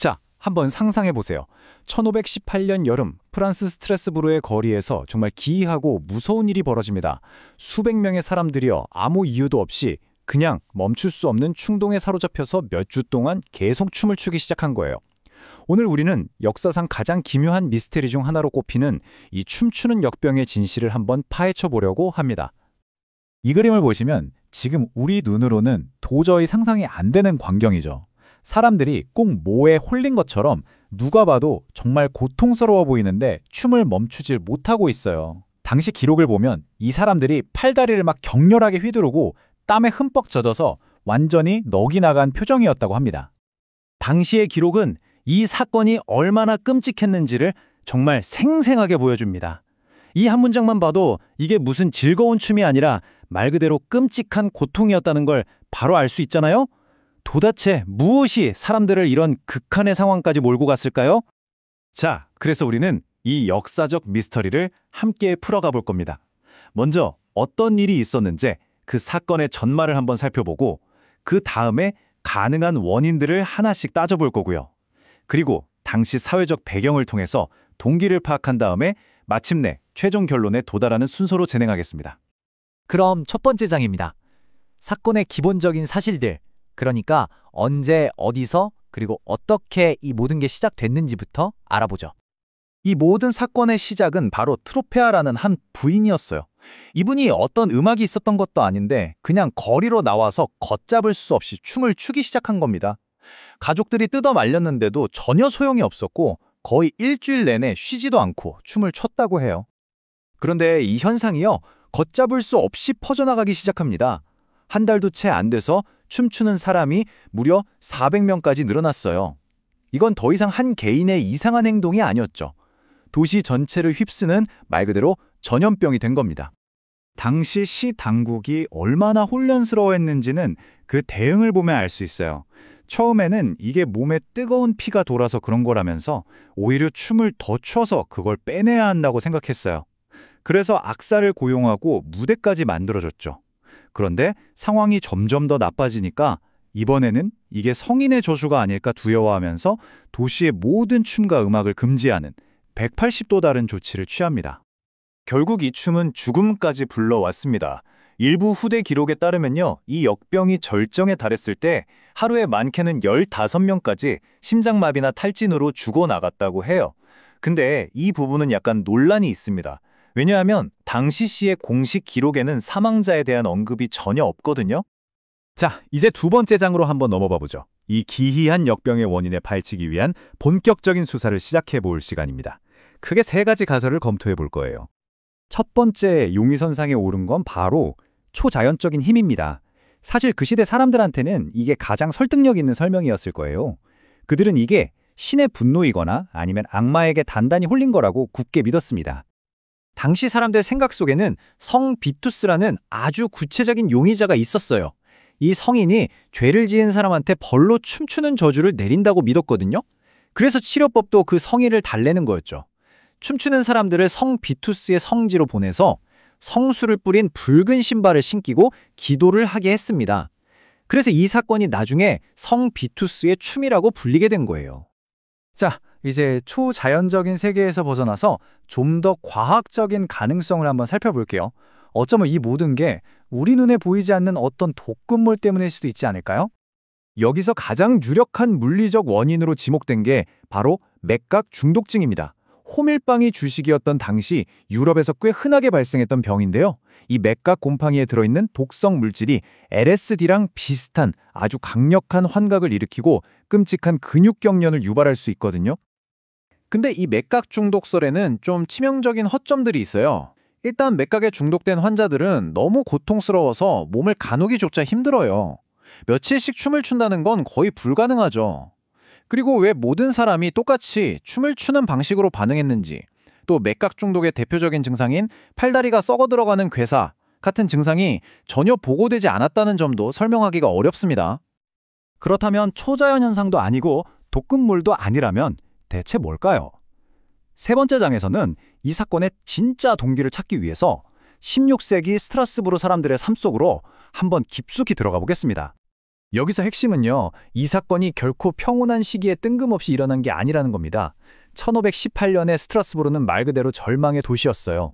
자, 한번 상상해 보세요. 1518년 여름 프랑스 스트라스부르의 거리에서 정말 기이하고 무서운 일이 벌어집니다. 수백 명의 사람들이여 아무 이유도 없이 그냥 멈출 수 없는 충동에 사로잡혀서 몇 주 동안 계속 춤을 추기 시작한 거예요. 오늘 우리는 역사상 가장 기묘한 미스테리 중 하나로 꼽히는 이 춤추는 역병의 진실을 한번 파헤쳐 보려고 합니다. 이 그림을 보시면 지금 우리 눈으로는 도저히 상상이 안 되는 광경이죠. 사람들이 꼭 모에 홀린 것처럼 누가 봐도 정말 고통스러워 보이는데 춤을 멈추질 못하고 있어요. 당시 기록을 보면 이 사람들이 팔다리를 막 격렬하게 휘두르고 땀에 흠뻑 젖어서 완전히 넋이 나간 표정이었다고 합니다. 당시의 기록은 이 사건이 얼마나 끔찍했는지를 정말 생생하게 보여줍니다. 이 한 문장만 봐도 이게 무슨 즐거운 춤이 아니라 말 그대로 끔찍한 고통이었다는 걸 바로 알 수 있잖아요? 도대체 무엇이 사람들을 이런 극한의 상황까지 몰고 갔을까요? 자, 그래서 우리는 이 역사적 미스터리를 함께 풀어가 볼 겁니다. 먼저 어떤 일이 있었는지 그 사건의 전말을 한번 살펴보고 그 다음에 가능한 원인들을 하나씩 따져볼 거고요. 그리고 당시 사회적 배경을 통해서 동기를 파악한 다음에 마침내 최종 결론에 도달하는 순서로 진행하겠습니다. 그럼 첫 번째 장입니다. 사건의 기본적인 사실들, 그러니까 언제, 어디서, 그리고 어떻게 이 모든 게 시작됐는지부터 알아보죠. 이 모든 사건의 시작은 바로 트로페아라는 한 부인이었어요. 이분이 어떤 음악이 있었던 것도 아닌데 그냥 거리로 나와서 걷잡을 수 없이 춤을 추기 시작한 겁니다. 가족들이 뜯어 말렸는데도 전혀 소용이 없었고 거의 일주일 내내 쉬지도 않고 춤을 췄다고 해요. 그런데 이 현상이요, 걷잡을 수 없이 퍼져나가기 시작합니다. 한 달도 채 안 돼서 춤추는 사람이 무려 400명까지 늘어났어요. 이건 더 이상 한 개인의 이상한 행동이 아니었죠. 도시 전체를 휩쓰는 말 그대로 전염병이 된 겁니다. 당시 시 당국이 얼마나 혼란스러워했는지는 그 대응을 보면 알 수 있어요. 처음에는 이게 몸에 뜨거운 피가 돌아서 그런 거라면서 오히려 춤을 더 춰서 그걸 빼내야 한다고 생각했어요. 그래서 악사를 고용하고 무대까지 만들어줬죠. 그런데 상황이 점점 더 나빠지니까 이번에는 이게 성인의 저주가 아닐까 두려워하면서 도시의 모든 춤과 음악을 금지하는 180도 다른 조치를 취합니다. 결국 이 춤은 죽음까지 불러왔습니다. 일부 후대 기록에 따르면요, 이 역병이 절정에 달했을 때 하루에 많게는 15명까지 심장마비나 탈진으로 죽어나갔다고 해요. 근데 이 부분은 약간 논란이 있습니다. 왜냐하면 당시 시의 공식 기록에는 사망자에 대한 언급이 전혀 없거든요. 자, 이제 두 번째 장으로 한번 넘어가 보죠. 이 기이한 역병의 원인을 파헤치기 위한 본격적인 수사를 시작해 볼 시간입니다. 크게 세 가지 가설을 검토해 볼 거예요. 첫 번째 용의선상에 오른 건 바로 초자연적인 힘입니다. 사실 그 시대 사람들한테는 이게 가장 설득력 있는 설명이었을 거예요. 그들은 이게 신의 분노이거나 아니면 악마에게 단단히 홀린 거라고 굳게 믿었습니다. 당시 사람들 생각 속에는 성 비투스라는 아주 구체적인 용의자가 있었어요. 이 성인이 죄를 지은 사람한테 벌로 춤추는 저주를 내린다고 믿었거든요. 그래서 치료법도 그 성인을 달래는 거였죠. 춤추는 사람들을 성 비투스의 성지로 보내서 성수를 뿌린 붉은 신발을 신기고 기도를 하게 했습니다. 그래서 이 사건이 나중에 성 비투스의 춤이라고 불리게 된 거예요. 자, 이제 초자연적인 세계에서 벗어나서 좀 더 과학적인 가능성을 한번 살펴볼게요. 어쩌면 이 모든 게 우리 눈에 보이지 않는 어떤 독극물 때문일 수도 있지 않을까요? 여기서 가장 유력한 물리적 원인으로 지목된 게 바로 맥각 중독증입니다. 호밀빵이 주식이었던 당시 유럽에서 꽤 흔하게 발생했던 병인데요. 이 맥각 곰팡이에 들어있는 독성 물질이 LSD랑 비슷한 아주 강력한 환각을 일으키고 끔찍한 근육경련을 유발할 수 있거든요. 근데 이 맥각 중독설에는 좀 치명적인 허점들이 있어요. 일단 맥각에 중독된 환자들은 너무 고통스러워서 몸을 가누기조차 힘들어요. 며칠씩 춤을 춘다는 건 거의 불가능하죠. 그리고 왜 모든 사람이 똑같이 춤을 추는 방식으로 반응했는지, 또 맥각 중독의 대표적인 증상인 팔다리가 썩어 들어가는 괴사 같은 증상이 전혀 보고되지 않았다는 점도 설명하기가 어렵습니다. 그렇다면 초자연 현상도 아니고 독극물도 아니라면 대체 뭘까요? 세 번째 장에서는 이 사건의 진짜 동기를 찾기 위해서 16세기 스트라스부르 사람들의 삶 속으로 한번 깊숙이 들어가 보겠습니다. 여기서 핵심은요, 이 사건이 결코 평온한 시기에 뜬금없이 일어난 게 아니라는 겁니다. 1518년에 스트라스부르는 말 그대로 절망의 도시였어요.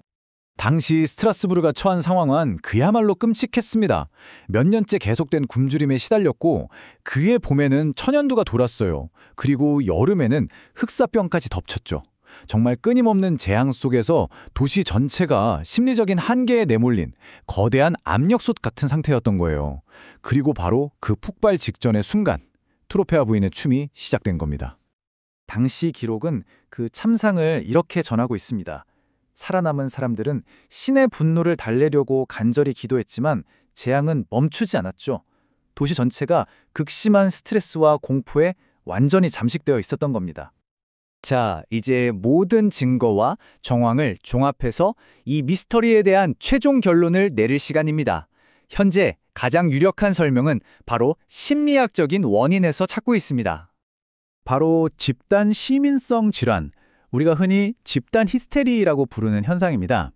당시 스트라스부르가 처한 상황은 그야말로 끔찍했습니다. 몇 년째 계속된 굶주림에 시달렸고 그해 봄에는 천연두가 돌았어요. 그리고 여름에는 흑사병까지 덮쳤죠. 정말 끊임없는 재앙 속에서 도시 전체가 심리적인 한계에 내몰린 거대한 압력솥 같은 상태였던 거예요. 그리고 바로 그 폭발 직전의 순간 트로페아 부인의 춤이 시작된 겁니다. 당시 기록은 그 참상을 이렇게 전하고 있습니다. 살아남은 사람들은 신의 분노를 달래려고 간절히 기도했지만 재앙은 멈추지 않았죠. 도시 전체가 극심한 스트레스와 공포에 완전히 잠식되어 있었던 겁니다. 자, 이제 모든 증거와 정황을 종합해서 이 미스터리에 대한 최종 결론을 내릴 시간입니다. 현재 가장 유력한 설명은 바로 심리학적인 원인에서 찾고 있습니다. 바로 집단 시민성 질환, 우리가 흔히 집단 히스테리라고 부르는 현상입니다.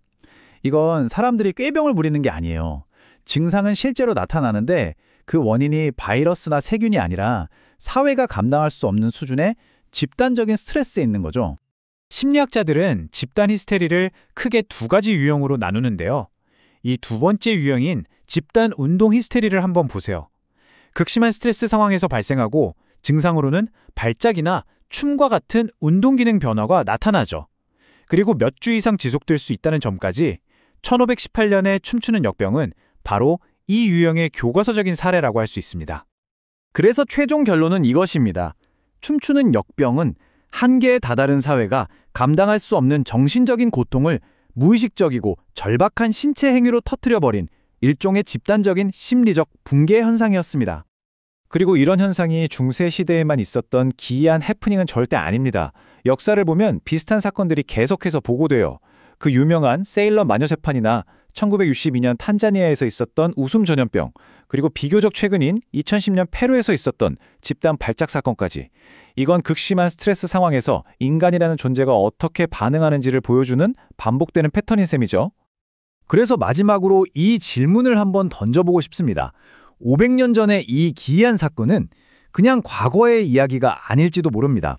이건 사람들이 꾀병을 부리는 게 아니에요. 증상은 실제로 나타나는데 그 원인이 바이러스나 세균이 아니라 사회가 감당할 수 없는 수준의 집단적인 스트레스에 있는 거죠. 심리학자들은 집단 히스테리를 크게 두 가지 유형으로 나누는데요. 이 두 번째 유형인 집단 운동 히스테리를 한번 보세요. 극심한 스트레스 상황에서 발생하고 증상으로는 발작이나 춤과 같은 운동 기능 변화가 나타나죠. 그리고 몇 주 이상 지속될 수 있다는 점까지 1518년에 춤추는 역병은 바로 이 유형의 교과서적인 사례라고 할 수 있습니다. 그래서 최종 결론은 이것입니다. 춤추는 역병은 한계에 다다른 사회가 감당할 수 없는 정신적인 고통을 무의식적이고 절박한 신체 행위로 터뜨려버린 일종의 집단적인 심리적 붕괴 현상이었습니다. 그리고 이런 현상이 중세 시대에만 있었던 기이한 해프닝은 절대 아닙니다. 역사를 보면 비슷한 사건들이 계속해서 보고돼요. 그 유명한 세일러 마녀 재판이나 1962년 탄자니아에서 있었던 웃음 전염병, 그리고 비교적 최근인 2010년 페루에서 있었던 집단 발작 사건까지. 이건 극심한 스트레스 상황에서 인간이라는 존재가 어떻게 반응하는지를 보여주는 반복되는 패턴인 셈이죠. 그래서 마지막으로 이 질문을 한번 던져보고 싶습니다. 500년 전의 이 기이한 사건은 그냥 과거의 이야기가 아닐지도 모릅니다.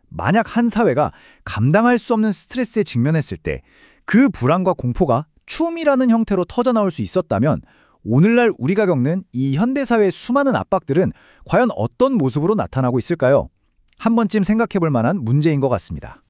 만약 한 사회가 감당할 수 없는 스트레스에 직면했을 때 그 불안과 공포가 춤이라는 형태로 터져나올 수 있었다면 오늘날 우리가 겪는 이 현대사회의 수많은 압박들은 과연 어떤 모습으로 나타나고 있을까요? 한 번쯤 생각해 볼 만한 문제인 것 같습니다.